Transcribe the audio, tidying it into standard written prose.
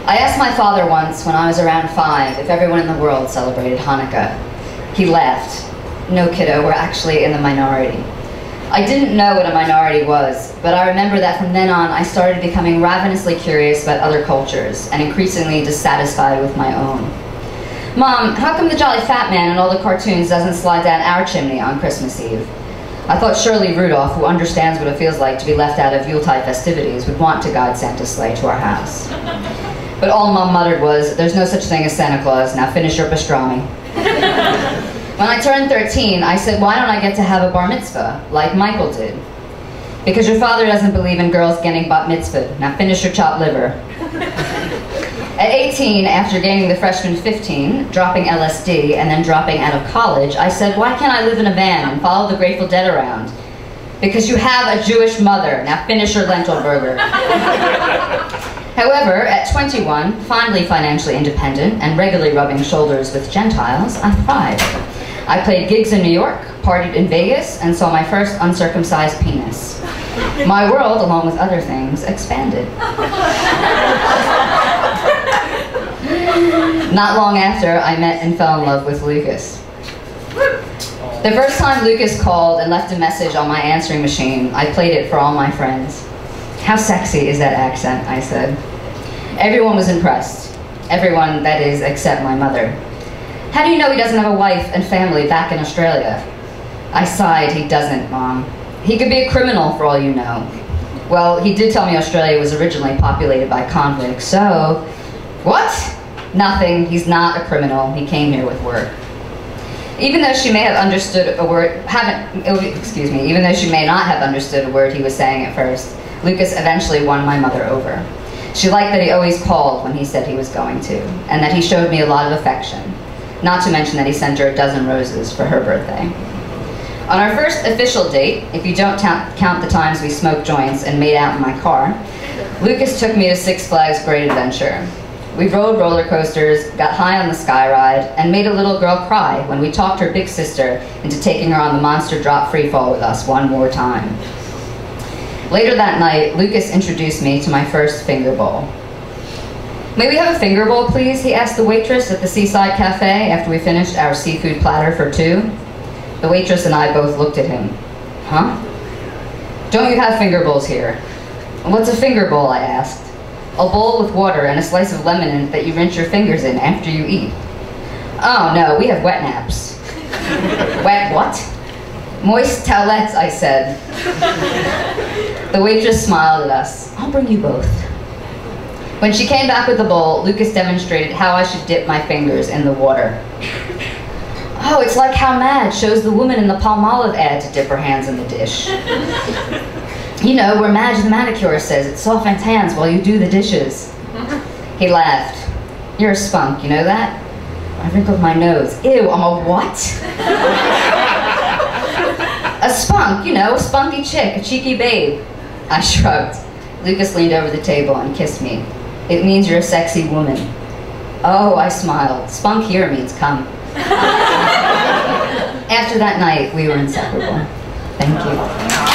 I asked my father once, when I was around 5, if everyone in the world celebrated Hanukkah. He laughed. No, kiddo, we're actually in the minority. I didn't know what a minority was, but I remember that from then on I started becoming ravenously curious about other cultures and increasingly dissatisfied with my own. Mom, how come the Jolly Fat Man in all the cartoons doesn't slide down our chimney on Christmas Eve? I thought surely Rudolph, who understands what it feels like to be left out of Yuletide festivities, would want to guide Santa's sleigh to our house. But all Mom muttered was, there's no such thing as Santa Claus, now finish your pastrami. When I turned 13, I said, why don't I get to have a bar mitzvah, like Michael did? Because your father doesn't believe in girls getting bat mitzvahed, now finish your chopped liver. At 18, after gaining the freshman 15, dropping LSD, and then dropping out of college, I said, why can't I live in a van and follow the Grateful Dead around? Because you have a Jewish mother, now finish your lentil burger. However, at 21, finally financially independent and regularly rubbing shoulders with Gentiles, I thrived. I played gigs in New York, partied in Vegas, and saw my first uncircumcised penis. My world, along with other things, expanded. Not long after, I met and fell in love with Lucas. The first time Lucas called and left a message on my answering machine, I played it for all my friends. How sexy is that accent, I said. Everyone was impressed. Everyone, that is, except my mother. How do you know he doesn't have a wife and family back in Australia? I sighed. He doesn't, Mom. He could be a criminal for all you know. Well, he did tell me Australia was originally populated by convicts, so... What? Nothing. He's not a criminal. He came here with work. Even though she may have understood a word, even though she may not have understood a word he was saying at first, Lucas eventually won my mother over. She liked that he always called when he said he was going to, and that he showed me a lot of affection. Not to mention that he sent her a dozen roses for her birthday. On our first official date, if you don't count the times we smoked joints and made out in my car, Lucas took me to Six Flags Great Adventure. We rode roller coasters, got high on the sky ride, and made a little girl cry when we talked her big sister into taking her on the monster drop freefall with us one more time. Later that night, Lucas introduced me to my first finger bowl. May we have a finger bowl, please? He asked the waitress at the Seaside Cafe after we finished our seafood platter for 2. The waitress and I both looked at him. Huh? Don't you have finger bowls here? What's a finger bowl, I asked. A bowl with water and a slice of lemon in it that you rinse your fingers in after you eat. Oh no, we have wet naps. Wet what? Moist towelettes, I said. The waitress smiled at us. I'll bring you both. When she came back with the bowl, Lucas demonstrated how I should dip my fingers in the water. Oh, it's like how Mad shows the woman in the Palmolive ad to dip her hands in the dish. You know, where Madge the manicure says it softens hands while you do the dishes. He laughed. You're a spunk, you know that? I wrinkled my nose. Ew, I'm a what? A spunk, you know, a spunky chick, a cheeky babe. I shrugged. Lucas leaned over the table and kissed me. It means you're a sexy woman. Oh, I smiled. Spunk here means come. After that night, we were inseparable. Thank you.